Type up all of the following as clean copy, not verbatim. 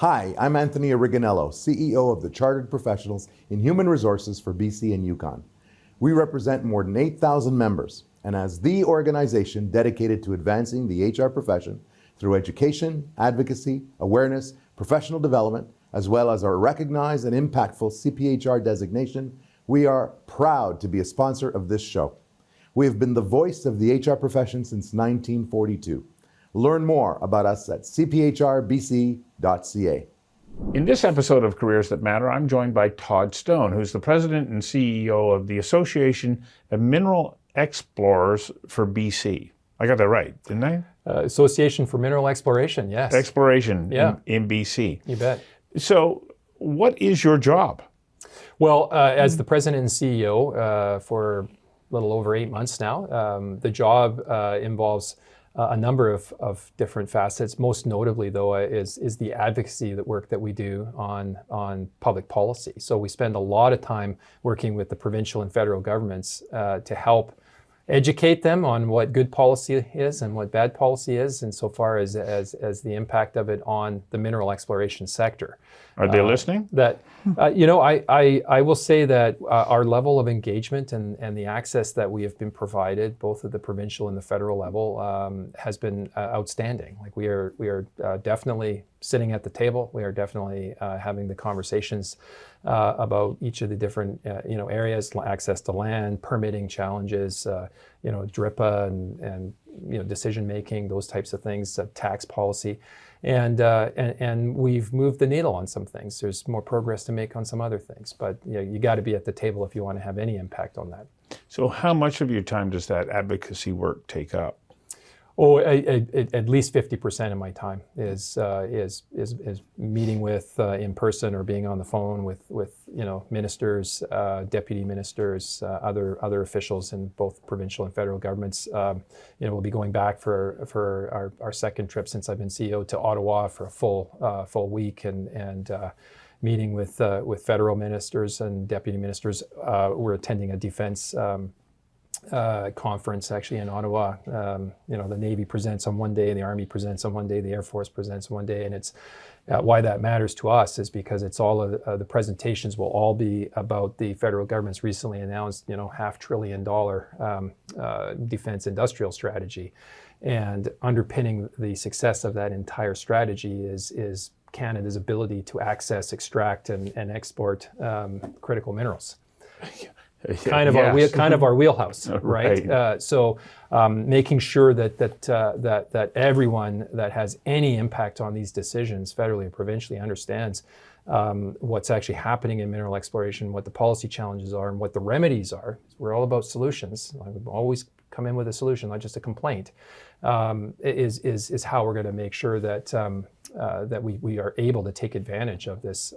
Hi, I'm Anthony Originello, CEO of the Chartered Professionals in Human Resources for BC and Yukon. We represent more than 8,000 members, and as the organization dedicated to advancing the HR profession through education, advocacy, awareness, professional development, as well as our recognized and impactful CPHR designation, we are proud to be a sponsor of this show. We have been the voice of the HR profession since 1942. Learn more about us at cphrbc.ca. In this episode of Careers That Matter, I'm joined by Todd Stone, who's the president and CEO of the Association of Mineral Explorers for BC. I got that right, didn't I? Association for Mineral Exploration, yes. Exploration Yeah. in BC. You bet. So what is your job? Well, as the president and CEO for a little over 8 months now, the job involves a number of different facets. Most notably, though, is the advocacy work that we do on public policy. So we spend a lot of time working with the provincial and federal governments to help educate them on what good policy is and what bad policy is, insofar as the impact of it on the mineral exploration sector. Are they listening? I will say that our level of engagement and the access that we have been provided, both at the provincial and the federal level, has been outstanding. Like we are definitely sitting at the table. We are definitely having the conversations about each of the different areas: access to land, permitting challenges, DRIPA and decision making, those types of things, tax policy. And we've moved the needle on some things. There's more progress to make on some other things, but you got to be at the table if you want to have any impact on that. So how much of your time does that advocacy work take up? Oh, at least 50% of my time is meeting with in person or being on the phone with ministers, deputy ministers, other officials in both provincial and federal governments. We'll be going back for our second trip since I've been CEO to Ottawa for a full week and meeting with federal ministers and deputy ministers. We're attending a defense conference actually in Ottawa. The Navy presents on one day, the Army presents on one day, the Air Force presents one day, and it's why that matters to us is because it's all of the presentations will all be about the federal government's recently announced $500 billion defense industrial strategy, and underpinning the success of that entire strategy is Canada's ability to access, extract, and export critical minerals. Kind of our wheelhouse, right? So making sure that everyone that has any impact on these decisions, federally or provincially, understands what's actually happening in mineral exploration, what the policy challenges are, and what the remedies are. We're all about solutions. I would always come in with a solution, not just a complaint. Is how we're going to make sure that we are able to take advantage of this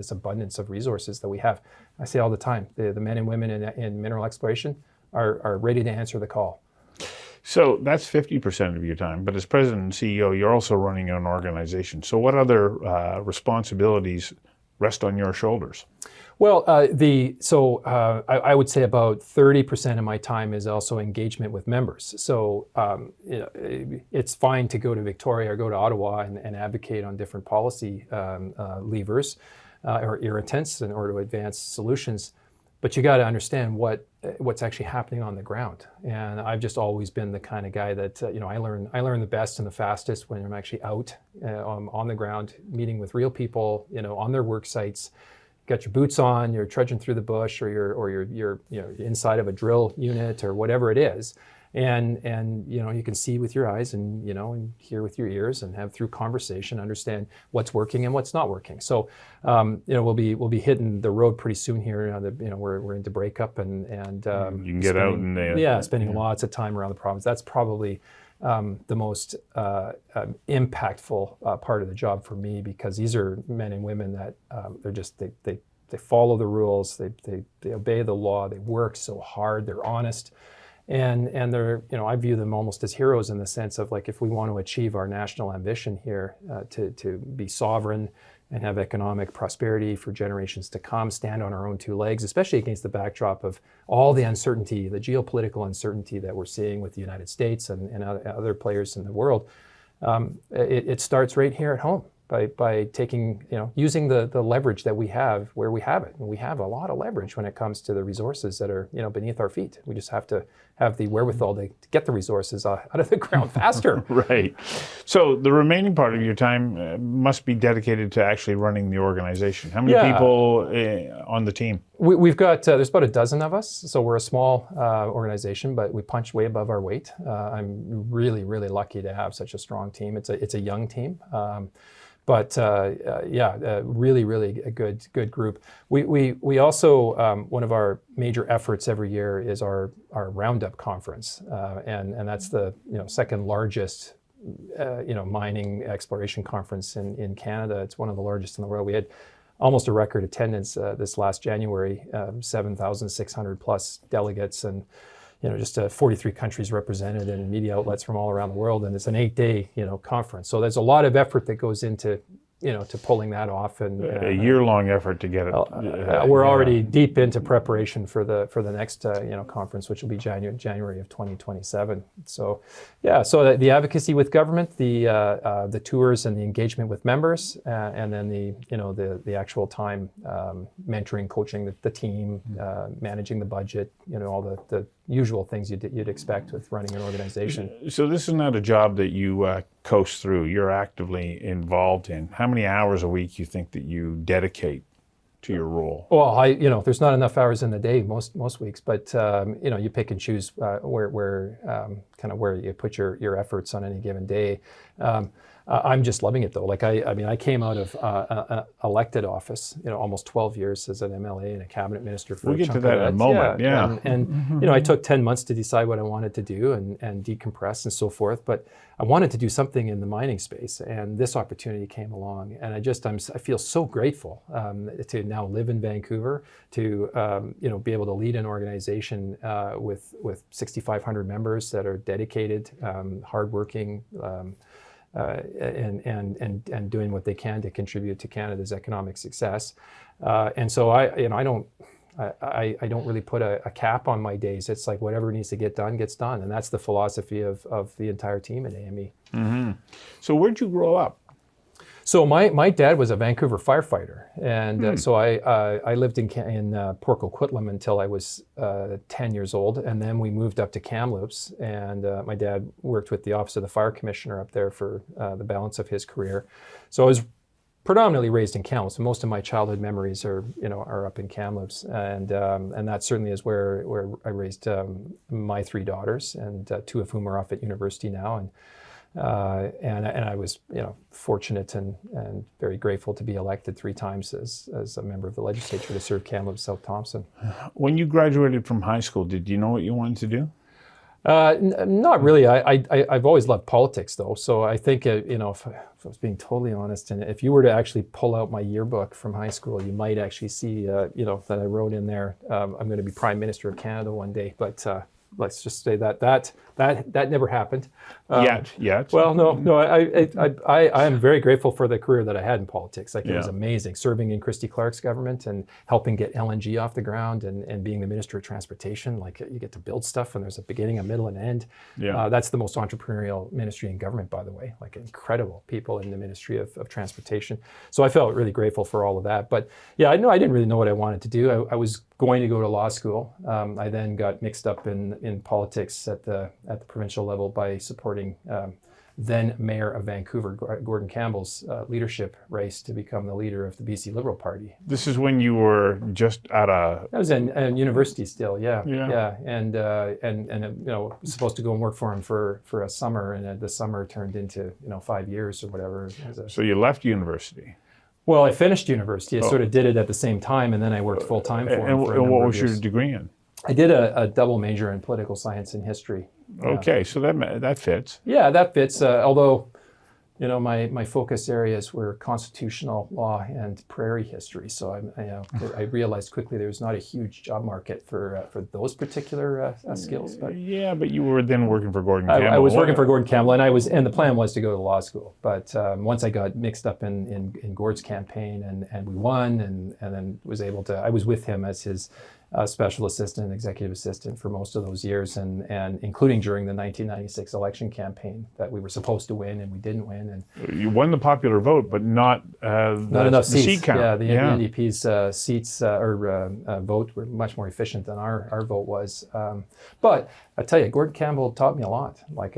abundance of resources that we have. I say all the time, the men and women in mineral exploration are ready to answer the call. So that's 50% of your time, but as president and CEO, you're also running an organization. So what other responsibilities rest on your shoulders? Well, I would say about 30% of my time is also engagement with members. So it's fine to go to Victoria or go to Ottawa and advocate on different policy levers or irritants in order to advance solutions, but you got to understand what's actually happening on the ground. And I've just always been the kind of guy that I learn the best and the fastest when I'm actually out on the ground, meeting with real people, on their work sites. Got your boots on, you're trudging through the bush, or you're inside of a drill unit or whatever it is, and you can see with your eyes and and hear with your ears and have through conversation understand what's working and what's not working. So we'll be hitting the road pretty soon here. We're into breakup and you can get out and spending lots of time around the province. That's probably the most impactful part of the job for me, because these are men and women that they follow the rules, they obey the law, they work so hard, they're honest, and they're I view them almost as heroes in the sense of, like, if we want to achieve our national ambition here to be sovereign and have economic prosperity for generations to come, stand on our own two legs, especially against the backdrop of all the uncertainty, the geopolitical uncertainty that we're seeing with the United States and other players in the world. It starts right here at home by taking, using the leverage that we have where we have it. And we have a lot of leverage when it comes to the resources that are, beneath our feet. We just have to have the wherewithal to get the resources out of the ground faster. Right. So the remaining part of your time must be dedicated to actually running the organization. How many people on the team? We've got, there's about a dozen of us, so we're a small organization, but we punch way above our weight. I'm really, really lucky to have such a strong team. It's a young team, really, really a good group. We also, one of our major efforts every year is our Roundup conference, and that's the second largest mining exploration conference in Canada. It's one of the largest in the world. We had almost a record attendance this last January, 7,600 plus delegates, and just 43 countries represented and media outlets from all around the world. And it's an 8-day conference. So there's a lot of effort that goes into to pulling that off, and a year-long effort to get it. We're already deep into preparation for the next conference, which will be January of 2027. So so the advocacy with government, the tours and the engagement with members, and then the actual time mentoring, coaching the team, managing the budget, all the usual things you'd expect with running an organization. So this is not a job that you coast through. You're actively involved in. How many hours a week you think that you dedicate to your role? Well, there's not enough hours in the day most weeks, but you pick and choose where you put your efforts on any given day. I'm just loving it though. Like I came out of elected office, almost 12 years as an MLA and a cabinet minister for we'll a get chunk to that of in a moment. Yeah. And I took 10 months to decide what I wanted to do and decompress and so forth. But I wanted to do something in the mining space, and this opportunity came along. And I feel so grateful to now live in Vancouver, to be able to lead an organization with 6,500 members that are dedicated, hardworking. And doing what they can to contribute to Canada's economic success, and so I don't really put a cap on my days. It's like whatever needs to get done gets done, and that's the philosophy of the entire team at AME. Mm-hmm. So where'd you grow up? So my dad was a Vancouver firefighter, and so I lived in Port Coquitlam until I was 10 years old, and then we moved up to Kamloops, and my dad worked with the Office of the Fire Commissioner up there for the balance of his career. So I was predominantly raised in Kamloops. Most of my childhood memories are up in Kamloops, and that certainly is where I raised my 3 daughters, and 2 of whom are off at university now, and I was, fortunate and very grateful to be elected 3 times as a member of the legislature to serve Kamloops, South Thompson. When you graduated from high school, did you know what you wanted to do? Not really. I've always loved politics, though. So I think, if I was being totally honest, and if you were to actually pull out my yearbook from high school, you might actually see, that I wrote in there, I'm going to be Prime Minister of Canada one day. But let's just say that never happened. Yet. Well, no. I am very grateful for the career that I had in politics. It was amazing, serving in Christy Clark's government and helping get LNG off the ground and being the Minister of Transportation. You get to build stuff, and there's a beginning, a middle, and an end. Yeah. That's the most entrepreneurial ministry in government, by the way. Incredible people in the Ministry of Transportation. So I felt really grateful for all of that. But I didn't really know what I wanted to do. I was going to go to law school. I then got mixed up in politics at the provincial level by supporting then Mayor of Vancouver, Gordon Campbell's leadership race to become the leader of the BC Liberal Party. This is when you were just at a... I was in university still, yeah. And supposed to go and work for him for a summer, and the summer turned into 5 years or whatever. So you left university? Well, I finished university. I sort of did it at the same time, and then I worked full time for him. And what was your degree in? I did a double major in political science and history. Okay, so that fits. Yeah, that fits. Although, my focus areas were constitutional law and prairie history. So I realized quickly there was not a huge job market for those particular skills. But but you were then working for Gordon Campbell. I was working for Gordon Campbell, and the plan was to go to law school. But once I got mixed up in Gord's campaign and we won, and then was able to. I was with him as his special assistant, executive assistant for most of those years, and including during the 1996 election campaign that we were supposed to win and we didn't win. And you won the popular vote, but not enough the seats. seat count. Yeah, the NDP's seats vote were much more efficient than our vote was. But I tell you, Gordon Campbell taught me a lot. Like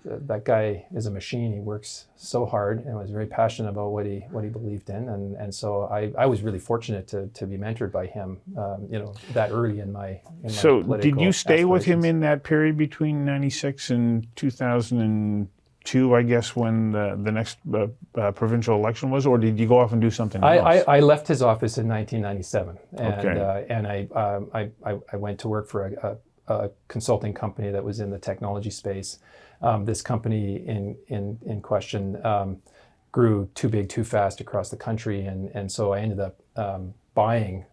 that guy is a machine. He works so hard and was very passionate about what he believed in, and so I was really fortunate to be mentored by him. That early in my So did you stay with him aspirations. in that period between 96 and 2002, I guess, when the next provincial election was, or did you go off and do something else? I left his office in 1997, Okay. and I went to work for a consulting company that was in the technology space. This company in question grew too big too fast across the country, and so I ended up buying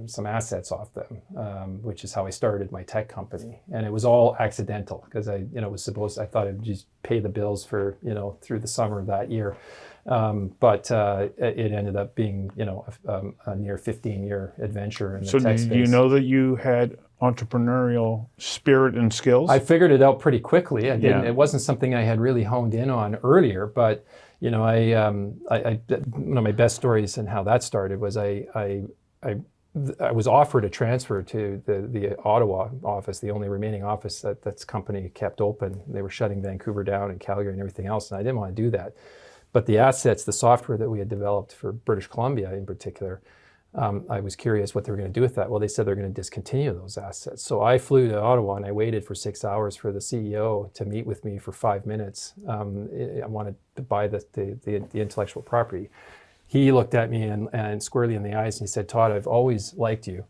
some assets off them, which is how I started my tech company. And it was all accidental because I thought I'd just pay the bills for through the summer of that year. But it ended up being a near 15-year adventure in the So tech did space. you know that you had entrepreneurial spirit and skills? I figured it out pretty quickly. I didn't. Yeah. It wasn't something I had really honed in on earlier. But I one of my best stories and how that started was I was offered a transfer to the Ottawa office, the only remaining office that's company kept open. They were shutting Vancouver down and Calgary and everything else, and I didn't want to do that. But the assets, the software that we had developed for British Columbia in particular, I was curious what they were going to do with that. Well, they said they're going to discontinue those assets. So I flew to Ottawa and I waited for 6 hours for the CEO to meet with me for 5 minutes. I wanted to buy the intellectual property. He looked at me and squarely in the eyes and he said, "Todd, I've always liked you.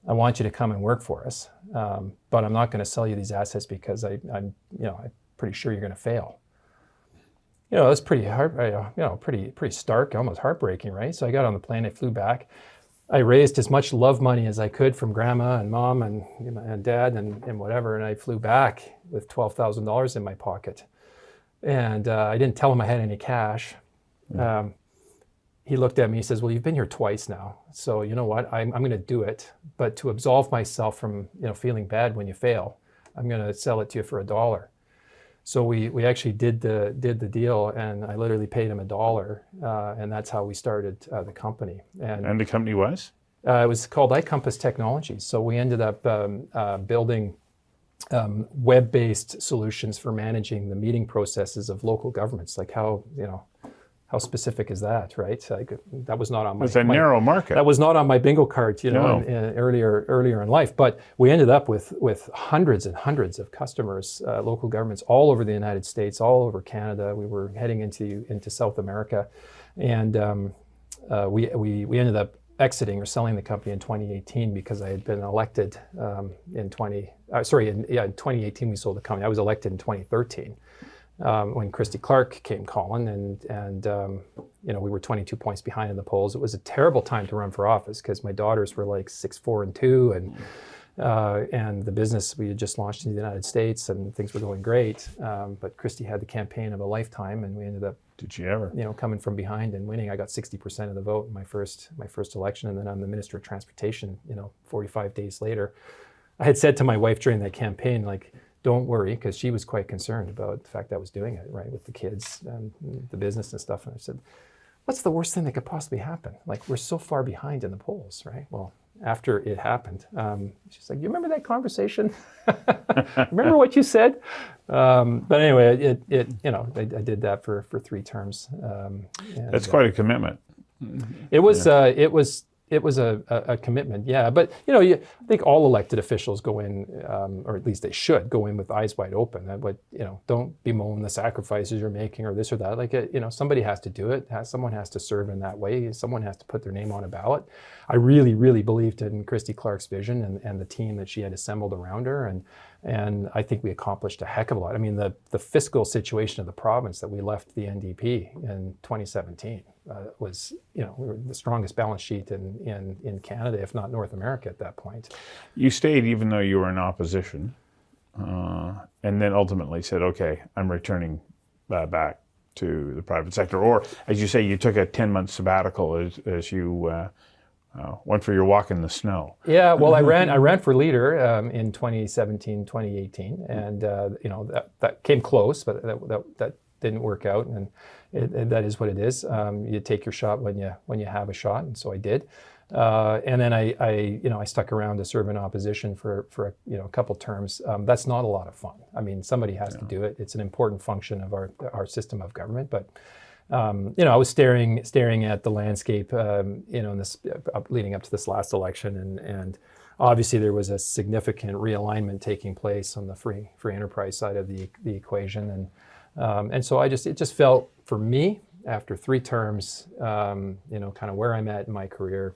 I want you to come and work for us, but I'm not going to sell you these assets because I'm pretty sure you're going to fail." That's pretty hard, pretty stark, almost heartbreaking, right? So I got on the plane, I flew back. I raised as much love money as I could from grandma and mom and dad and whatever, and I flew back with $12,000 in my pocket. And I didn't tell him I had any cash. He looked at me, he says, "Well, you've been here twice now, so you know what, I'm going to do it. But to absolve myself from feeling bad when you fail, I'm going to sell it to you for $1. So we actually did the deal, and I literally paid him $1, and that's how we started the company. And the company was? It was called iCompass Technologies. So we ended up building web-based solutions for managing the meeting processes of local governments. Like how specific is that, right? That was not on my. It's a narrow market. That was not on my bingo card, No. earlier in life. But we ended up with hundreds and hundreds of customers, local governments all over the United States, all over Canada. We were heading into South America, and we ended up exiting or selling the company in 2018 because I had been elected in 2018 we sold the company. I was elected in 2013. When Christy Clark came calling, and we were 22 points behind in the polls. It was a terrible time to run for office because my daughters were like 6, 4, and 2, and the business we had just launched in the United States, and things were going great. But Christy had the campaign of a lifetime, and we ended up, Did she ever? coming from behind and winning. I got 60% of the vote in my first election, and then I'm the Minister of Transportation. 45 days later, I had said to my wife during that campaign, like, "Don't worry," because she was quite concerned about the fact I was doing it, right, with the kids and the business and stuff. And I said, "What's the worst thing that could possibly happen? Like, we're so far behind in the polls, right?" Well, after it happened, she's like, "You remember that conversation? Remember what you said?" But anyway, I did that for 3 terms. That's quite a commitment. It was a commitment, yeah. But I think all elected officials go in, or at least they should go in with eyes wide open. But don't bemoan the sacrifices you're making or this or that. Like somebody has to do it. Someone has to serve in that way. Someone has to put their name on a ballot. I really, really believed in Christy Clark's vision and the team that she had assembled around her, and I think we accomplished a heck of a lot. I mean, the fiscal situation of the province that we left the NDP in 2017 was, we were the strongest balance sheet in Canada, if not North America at that point. You stayed even though you were in opposition, and then ultimately said, "Okay, I'm returning back to the private sector." Or, as you say, you took a 10-month sabbatical as you Went for your walk in the snow. Yeah, well, I ran for leader in 2017, 2018, and that came close, but that didn't work out, and that is what it is. You take your shot when you have a shot, and so I did. And then I stuck around to serve in opposition for a couple terms. That's not a lot of fun. I mean, somebody has to do it. It's an important function of our system of government, but. I was staring at the landscape, in this leading up to this last election, and obviously there was a significant realignment taking place on the free enterprise side of the equation, and so it just felt for me after 3 terms, kind of where I'm at in my career.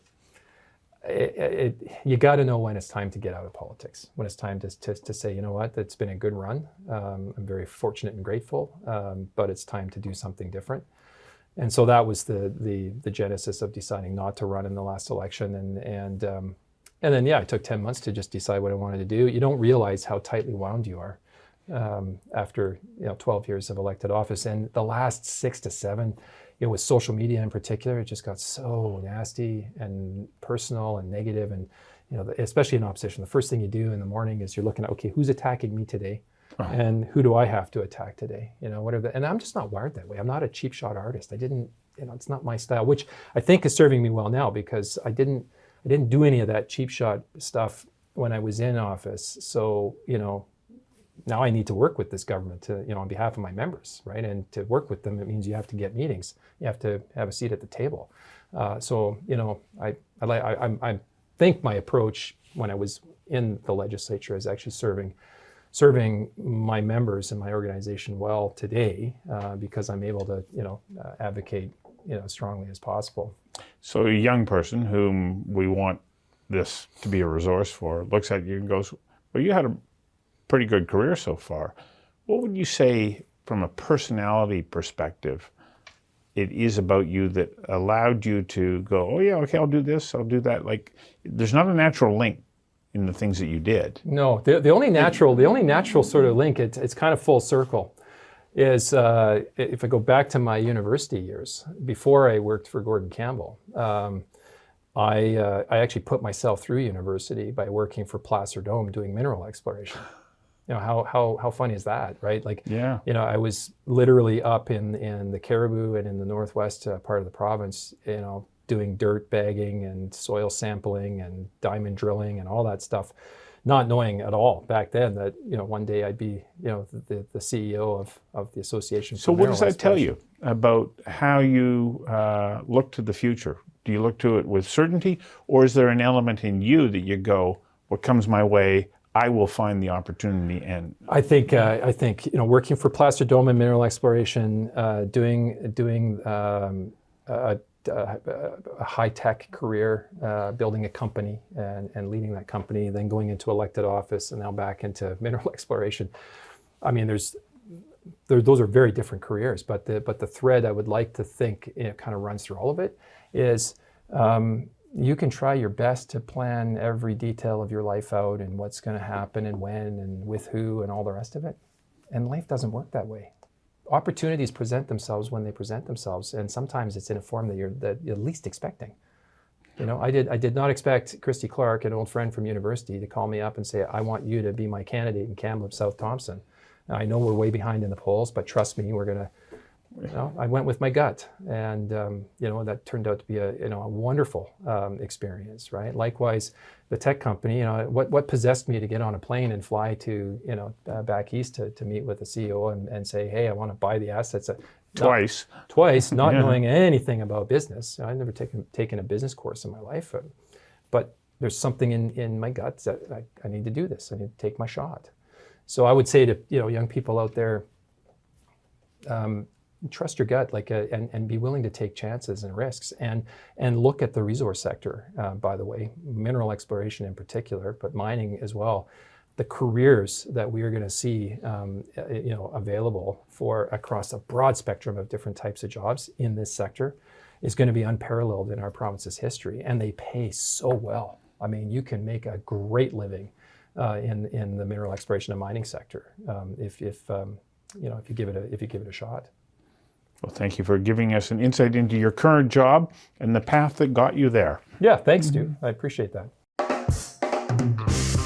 You got to know when it's time to get out of politics, when it's time to say, you know what, it's been a good run. I'm very fortunate and grateful, but it's time to do something different. And so that was the genesis of deciding not to run in the last election. And then, I took 10 months to just decide what I wanted to do. You don't realize how tightly wound you are after 12 years of elected office. And the last 6 to 7, with social media in particular, it just got so nasty and personal and negative. And especially in opposition, the first thing you do in the morning is you're looking at, okay, who's attacking me today? And who do I have to attack today? And I'm just not wired that way. I'm not a cheap shot artist. I didn't, it's not my style, which I think is serving me well now, because I didn't do any of that cheap shot stuff when I was in office. So, now I need to work with this government to, on behalf of my members, right? And to work with them, it means you have to get meetings. You have to have a seat at the table. I think my approach when I was in the legislature is actually serving my members and my organization well today, because I'm able to, advocate, as strongly as possible. So a young person whom we want this to be a resource for looks at you and goes, well, you had a pretty good career so far. What would you say from a personality perspective it is about you that allowed you to go, oh yeah, okay, I'll do this, I'll do that? Like, there's not a natural link in the things that you did. No, the only natural sort of link, it's kind of full circle, is if I go back to my university years, before I worked for Gordon Campbell, I actually put myself through university by working for Placer Dome doing mineral exploration. How funny is that, right? Like, yeah. I was literally up in the Caribou and in the northwest part of the province, doing dirt bagging and soil sampling and diamond drilling and all that stuff, not knowing at all back then that, one day I'd be, the CEO of the Association for So what does Mineral that tell Exploration. you about how you look to the future? Do you look to it with certainty, or is there an element in you that you go, what comes my way, I will find the opportunity? And I think working for Placer Dome and mineral exploration, doing a high-tech career, building a company and leading that company, then going into elected office and now back into mineral exploration. I mean, those are very different careers, but the thread I would like to think kind of runs through all of it is you can try your best to plan every detail of your life out and what's going to happen and when and with who and all the rest of it. And life doesn't work that way. Opportunities present themselves when they present themselves, and sometimes it's in a form that you're least expecting. I did not expect Christy Clark, an old friend from university, to call me up and say, I want you to be my candidate in Kamloops South Thompson. Now, I know we're way behind in the polls, but trust me, we're going to, I went with my gut, and that turned out to be a wonderful experience, right? Likewise, the tech company, what possessed me to get on a plane and fly to back east to meet with the CEO and say, hey, I want to buy the assets. Twice, not knowing anything about business. I've never taken a business course in my life, but there's something in my guts that I need to do this. I need to take my shot. So I would say to young people out there, trust your gut, and be willing to take chances and risks, and look at the resource sector. By the way, mineral exploration in particular, but mining as well. The careers that we are going to see, available for across a broad spectrum of different types of jobs in this sector, is going to be unparalleled in our province's history, and they pay so well. I mean, you can make a great living in the mineral exploration and mining sector if you give it a shot. Well, thank you for giving us an insight into your current job and the path that got you there. Yeah, thanks, Stu. I appreciate that.